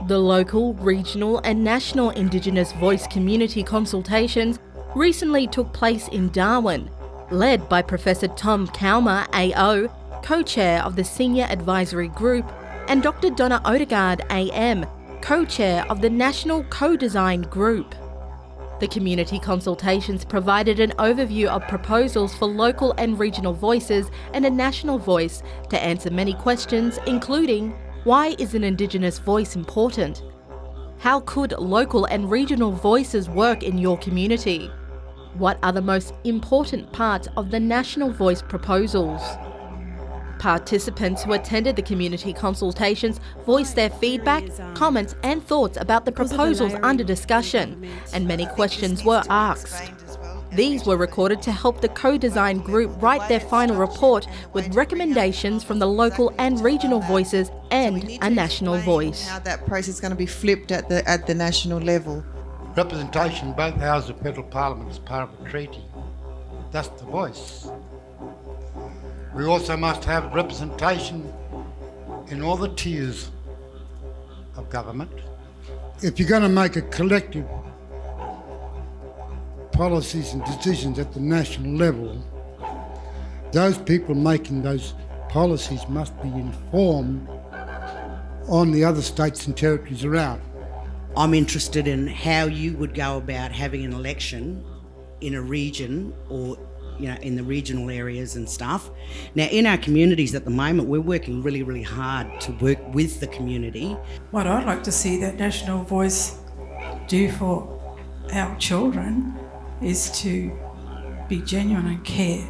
The local, regional and national Indigenous Voice community consultations recently took place in Darwin, led by Professor Calma AO Co-Chair of the Senior Advisory Group, and Dr. Donna Odegaard AM, Co-Chair of the National Co-Design Group. The community consultations provided an overview of proposals for local and regional voices and a national voice to answer many questions, including: why is an Indigenous voice important? How could local and regional voices work in your community? What are the most important parts of the national voice proposals? Participants who attended the community consultations voiced their feedback, comments and thoughts about the proposals under discussion, and many questions were asked. These were recorded to help the co-design group write their final report with recommendations from the local and regional voices and a national voice. How that process is going to be flipped at the national level. Representation in both houses of federal parliament is part of the treaty. That's the voice. We also must have representation in all the tiers of government. If you're going to make a collective policies and decisions at the national level, those people making those policies must be informed on the other states and territories around. I'm interested in how you would go about having an election in a region or in the regional areas and stuff. Now, in our communities at the moment, we're working really, really hard to work with the community. What I'd like to see that national voice do for our children is to be genuine and care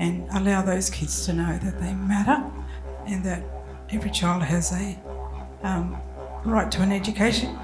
and allow those kids to know that they matter and that every child has a right to an education.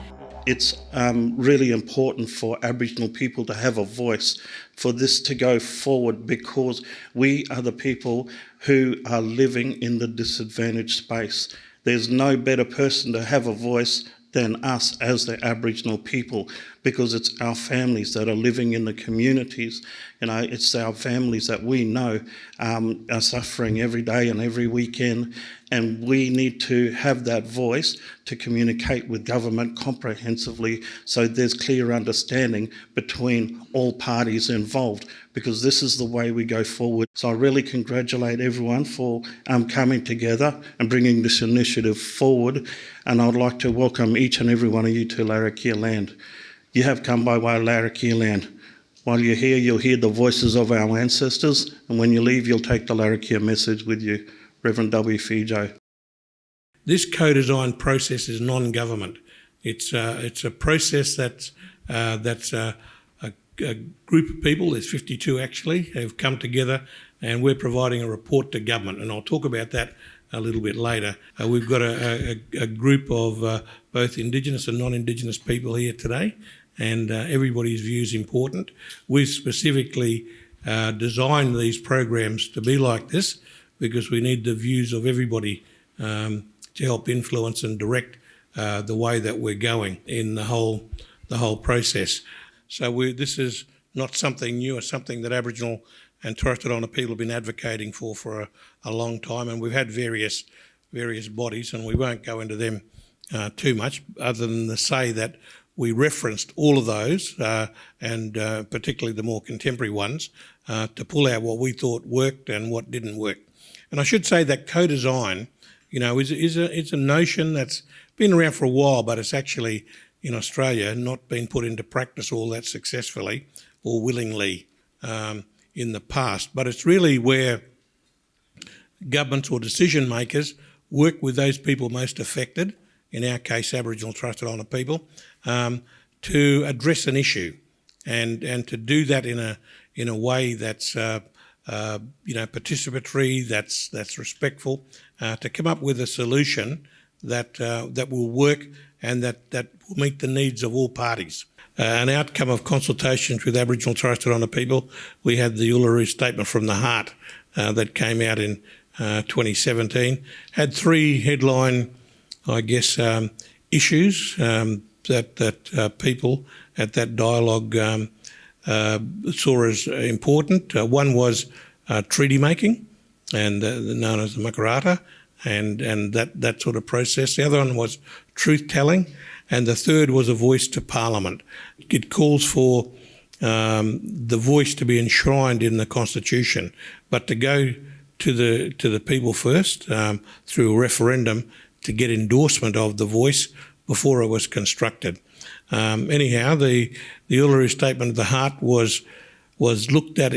It's really important for Aboriginal people to have a voice for this to go forward, because we are the people who are living in the disadvantaged space. There's no better person to have a voice than us as the Aboriginal people, because it's our families that are living in the communities. It's our families that we know are suffering every day and every weekend, and we need to have that voice to communicate with government comprehensively so there's clear understanding between all parties involved, because this is the way we go forward. So I really congratulate everyone for coming together and bringing this initiative forward, and I'd like to welcome each and every one of you to Larrakia land. You have come by way of Larrakia land. While you're here, you'll hear the voices of our ancestors, and when you leave, you'll take the Larrakia message with you. Reverend W. Fijo. This co-design process is non-government. It's a process that's a group of people, there's 52 actually, have come together, and we're providing a report to government, and I'll talk about that a little bit later. We've got a group of both Indigenous and non-Indigenous people here today, and everybody's view is important. We've specifically designed these programs to be like this because we need the views of everybody to help influence and direct the way that we're going in the whole process. So this is not something new, it's something that Aboriginal and Torres Strait Islander people have been advocating for a long time, and we've had various bodies, and we won't go into them too much, other than to say that we referenced all of those, and particularly the more contemporary ones, to pull out what we thought worked and what didn't work. And I should say that co-design, is a notion that's been around for a while, but it's actually in Australia not been put into practice all that successfully or willingly in the past. But it's really where governments or decision makers work with those people most affected, in our case Aboriginal and Torres Strait Islander people, to address an issue and to do that in a way that's participatory, that's respectful, to come up with a solution that will work and that will meet the needs of all parties. An outcome of consultations with Aboriginal and Torres Strait Islander people, we had the Uluru Statement from the Heart that came out in 2017, had three headline, issues that people at that dialogue saw as important. One was treaty making, and known as the Makarata, and that sort of process. The other one was truth-telling, and the third was a voice to Parliament. It calls for the voice to be enshrined in the Constitution, but to go to the people first through a referendum to get endorsement of the voice before it was constructed. Anyhow, the Uluru Statement of the Heart was looked at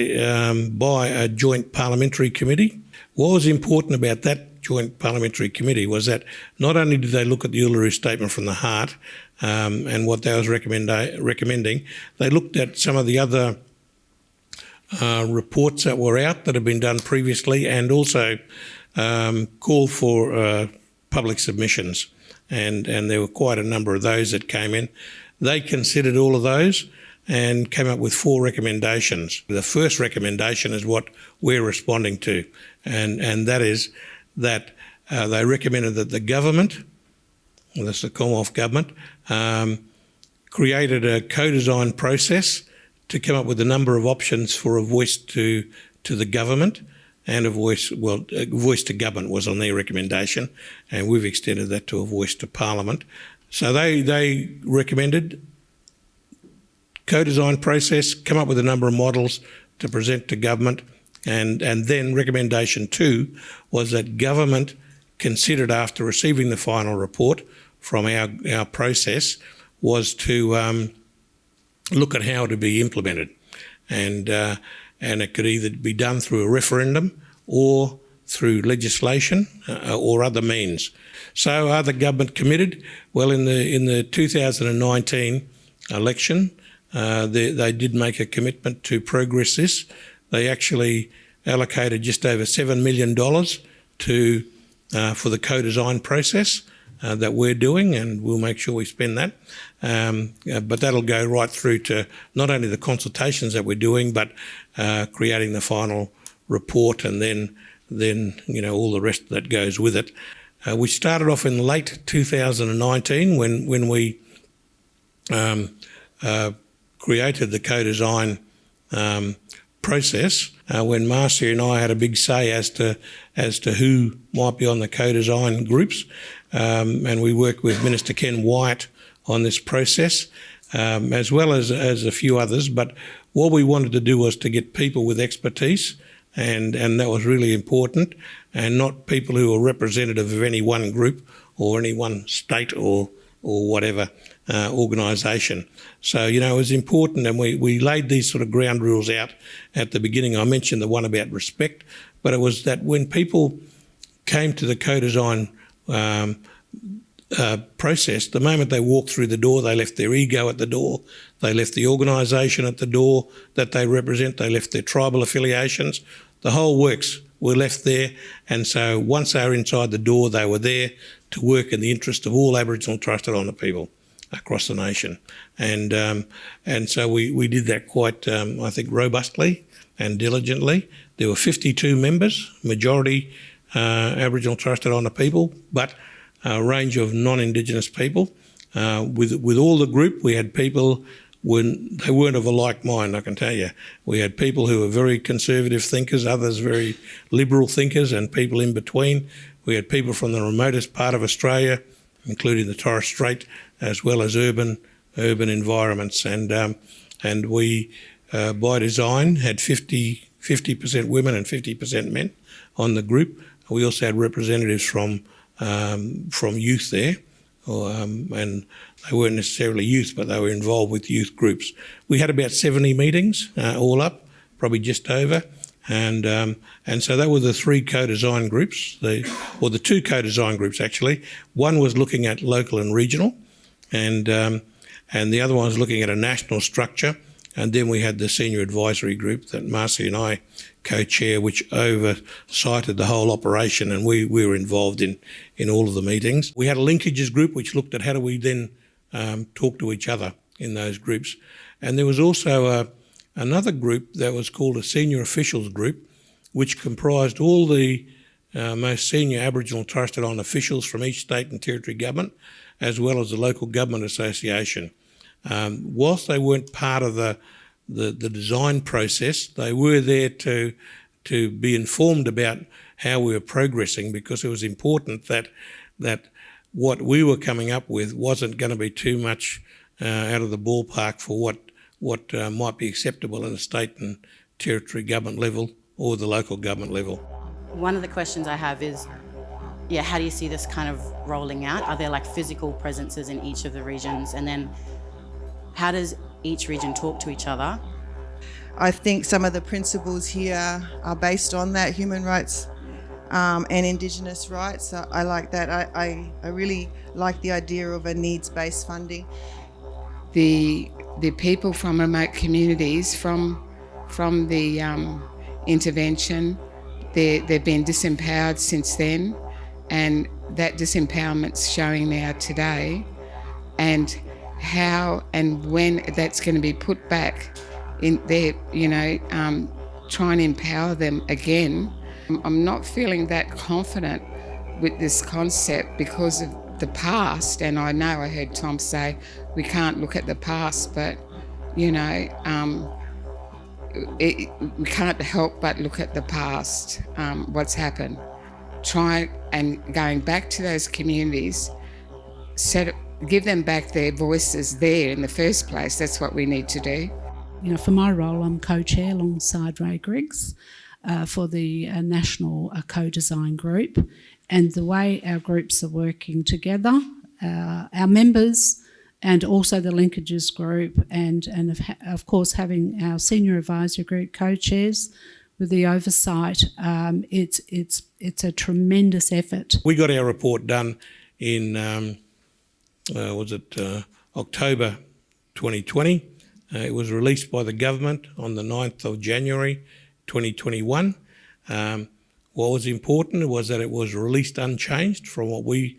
by a joint parliamentary committee. What was important about that joint parliamentary committee was that not only did they look at the Uluru Statement from the Heart and what they was recommending, they looked at some of the other reports that were out that had been done previously, and also called for public submissions. And there were quite a number of those that came in. They considered all of those and came up with 4 recommendations. The first recommendation is what we're responding to, and that is that they recommended that the government, that's the Commonwealth Government, created a co-design process to come up with a number of options for a voice to the government, and a voice to government was on their recommendation, and we've extended that to a voice to Parliament. So they recommended co-design process, come up with a number of models to present to government, and then recommendation 2 was that government considered, after receiving the final report from our process, was to look at how to be implemented, and it could either be done through a referendum or through legislation or other means. So are the government committed? Well, in the 2019 election, they did make a commitment to progress this. They actually allocated just over $7 million for the co-design process that we're doing, and we'll make sure we spend that. But that'll go right through to not only the consultations that we're doing, but creating the final report, and then all the rest that goes with it. We started off in late 2019 when we created the co-design process, when Marcia and I had a big say as to who might be on the co-design groups, and we worked with Minister Ken Wyatt on this process, as well as a few others. But what we wanted to do was to get people with expertise, and that was really important, and not people who are representative of any one group or any one state or whatever organisation. So, it was important, and we laid these sort of ground rules out at the beginning. I mentioned the one about respect, but it was that when people came to the co-design process, the moment they walked through the door, they left their ego at the door, they left the organisation at the door that they represent, they left their tribal affiliations. The whole works were left there, and so once they were inside the door, they were there to work in the interest of all Aboriginal and Torres Strait Islander people across the nation. And so we did that quite, I think, robustly and diligently. There were 52 members, majority Aboriginal and Torres Strait Islander people, but a range of non-Indigenous people. With all the group, we had people when they weren't of a like mind, I can tell you. We had people who were very conservative thinkers, others very liberal thinkers, and people in between. We had people from the remotest part of Australia, including the Torres Strait, as well as urban environments. And we, by design, had 50% women and 50% men on the group. We also had representatives from youth there, and they weren't necessarily youth, but they were involved with youth groups. We had about 70 meetings all up, probably just over, and so that were the 3 co-design groups, the 2 co-design groups actually. One was looking at local and regional, and the other one was looking at a national structure. And then we had the senior advisory group that Marcia and I co-chair, which oversighted the whole operation, and we were involved in all of the meetings. We had a linkages group which looked at how do we then talk to each other in those groups. And there was also another group that was called a senior officials group, which comprised all the most senior Aboriginal and Torres Strait Islander officials from each state and territory government, as well as the local government association. Whilst they weren't part of the design process, they were there to to be informed about how we were progressing, because it was important that what we were coming up with wasn't going to be too much out of the ballpark for what might be acceptable at a state and territory government level or the local government level. One of the questions I have is, how do you see this kind of rolling out? Are there like physical presences in each of the regions? And then how does each region talk to each other? I think some of the principles here are based on that human rights and Indigenous rights. So I like that. I really like the idea of a needs-based funding. The people from remote communities, from the intervention, they've been disempowered since then, and that disempowerment's showing now today, and how and when that's going to be put back in there, try and empower them again. I'm not feeling that confident with this concept because of the past, and I know I heard Tom say we can't look at the past, but we can't help but look at the past, what's happened. Try and going back to those communities, give them back their voices there in the first place. That's what we need to do. For my role, I'm co-chair alongside Ray Griggs for the National Co-Design Group, and the way our groups are working together, our members and also the linkages group, and of course having our senior advisory group co-chairs with the oversight, it's a tremendous effort. We got our report done in October 2020. It was released by the government on the 9th of January 2021. What was important was that it was released unchanged from what we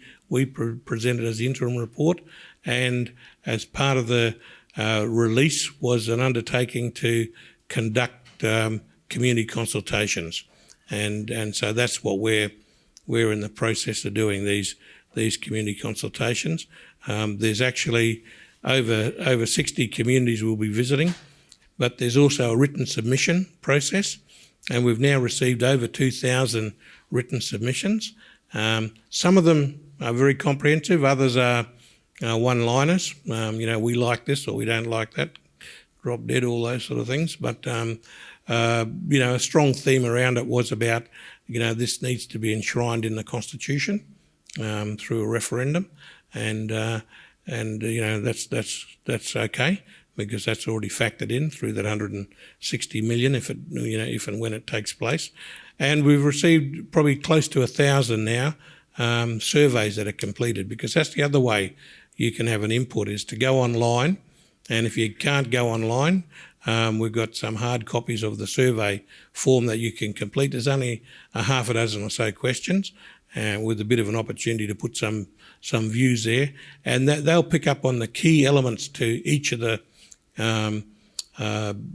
presented as the interim report, and as part of the release was an undertaking to conduct community consultations, and so that's what we're in the process of doing, these community consultations. There's actually over 60 communities we'll be visiting, but there's also a written submission process, and we've now received over 2,000 written submissions. Some of them are very comprehensive, others are one-liners. We like this or we don't like that, drop dead, all those sort of things. But, a strong theme around it was about, this needs to be enshrined in the Constitution through a referendum, and that's okay, because that's already factored in through that 160 million if and when it takes place. And we've received probably close to 1,000 now surveys that are completed, because that's the other way you can have an input, is to go online. And if you can't go online, we've got some hard copies of the survey form that you can complete. There's only a half a dozen or so questions, with a bit of an opportunity to put some views there, and they'll pick up on the key elements to each of the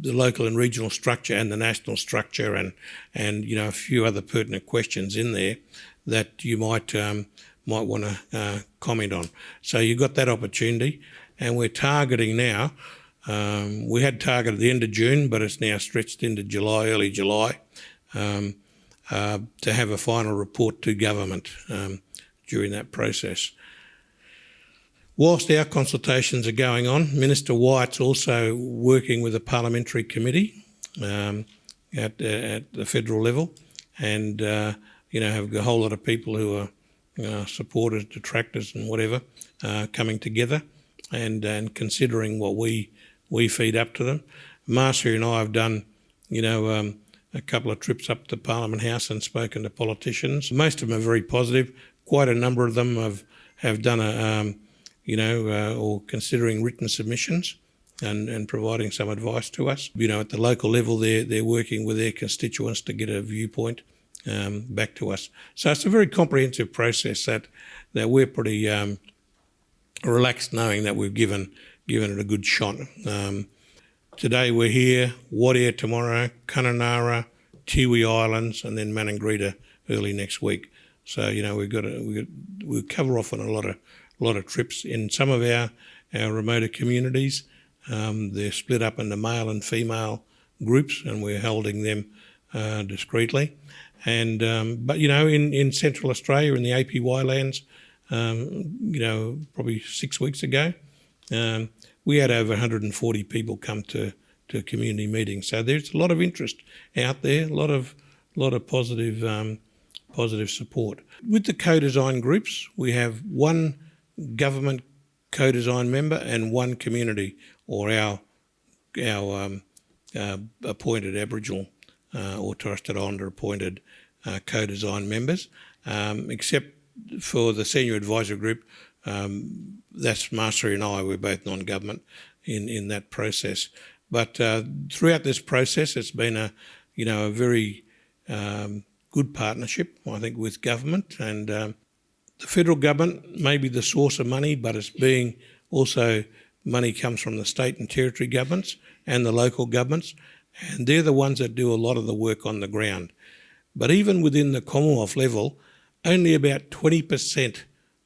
local and regional structure and the national structure, and a few other pertinent questions in there that you might want to comment on. So you've got that opportunity, and we're targeting now. We had targeted the end of June, but it's now stretched into July, early July, to have a final report to government during that process. Whilst our consultations are going on, Minister White's also working with a parliamentary committee at the federal level, and have a whole lot of people who are supporters, detractors and whatever, coming together and considering what we feed up to them. Marcia and I have done, a couple of trips up to Parliament House and spoken to politicians. Most of them are very positive. Quite a number of them have done or considering written submissions and providing some advice to us. At the local level, they're working with their constituents to get a viewpoint back to us. So it's a very comprehensive process that we're pretty relaxed knowing that we've given it a good shot. Today we're here, Wadea tomorrow, Kununurra, Tiwi Islands, and then Maningrida early next week. So we'll cover off on a lot of trips in some of our remoter communities. They're split up into male and female groups, and we're holding them discreetly. And but in Central Australia, in the APY lands, probably 6 weeks ago, we had over 140 people come to a community meeting. So there's a lot of interest out there, a lot of positive support. With the co-design groups, we have one government co-design member and one community or our appointed Aboriginal or Torres Strait Islander appointed co-design members, except for the senior advisory group. That's Marcia and I. We're both non-government in that process. But throughout this process, it's been a very good partnership, I think, with government. And the federal government may be the source of money, but it's being also money comes from the state and territory governments and the local governments, and they're the ones that do a lot of the work on the ground. But even within the Commonwealth level, only about 20%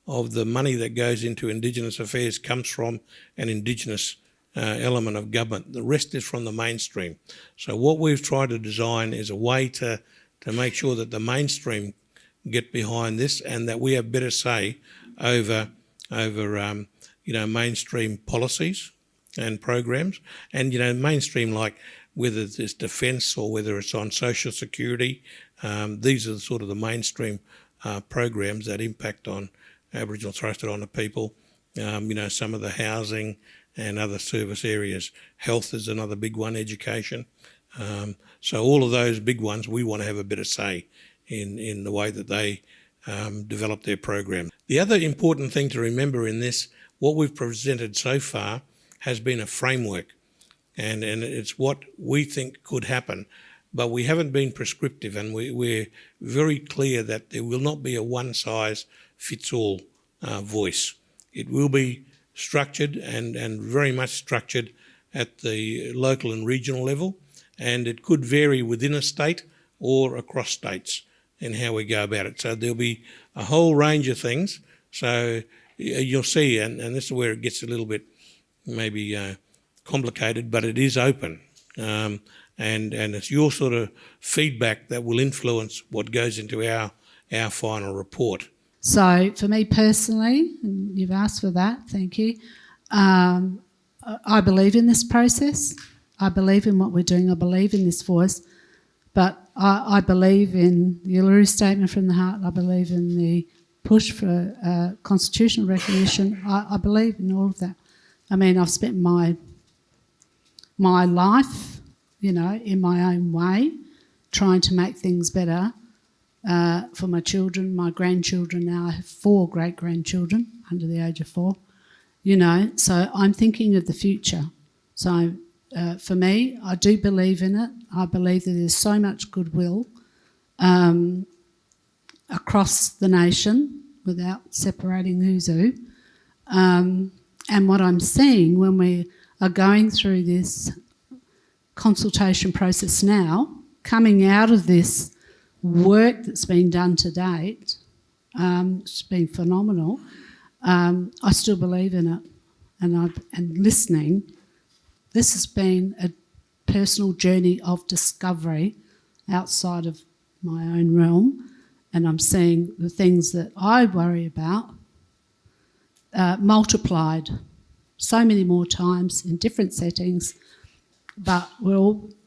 of the money that goes into Indigenous affairs comes from an Indigenous element of government. The rest is from the mainstream. So what we've tried to design is a way to make sure that the mainstream get behind this and that we have better say over mainstream policies and programs. And, mainstream, like whether it's defence or whether it's on social security, these are sort of the mainstream programs that impact on Aboriginal Torres Strait Islander people. Some of the housing and other service areas. Health is another big one, education. So all of those big ones, we want to have a bit of say in the way that they develop their program. The other important thing to remember in this, what we've presented so far has been a framework, and it's what we think could happen, but we haven't been prescriptive, and we're very clear that there will not be a one-size-fits-all voice. It will be structured and very much structured at the local and regional level, and it could vary within a state or across states in how we go about it. So there'll be a whole range of things. So you'll see, and this is where it gets a little bit maybe complicated, but it is open. And it's your sort of feedback that will influence what goes into our final report. So for me personally, and you've asked for that, thank you, I believe in this process. I believe in what we're doing. I believe in this voice. But I believe in the Uluru Statement from the Heart. I believe in the push for constitutional recognition. I believe in all of that. I mean, I've spent my life, in my own way, trying to make things better for my children, my grandchildren. Now I have 4 great-grandchildren under the age of 4, so I'm thinking of the future. So for me, I do believe in it. I believe that there's so much goodwill across the nation without separating who's who. And what I'm seeing when we are going through this consultation process now, coming out of this work that's been done to date, it's been phenomenal. I still believe in it, and listening. This has been a personal journey of discovery outside of my own realm, and I'm seeing the things that I worry about multiplied so many more times in different settings, but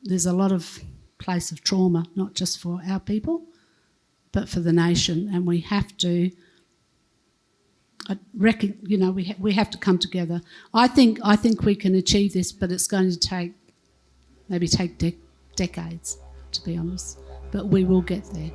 there's a lot of place of trauma, not just for our people, but for the nation, and we have to we have to come together. I think we can achieve this, but it's going to take decades, to be honest. But we will get there.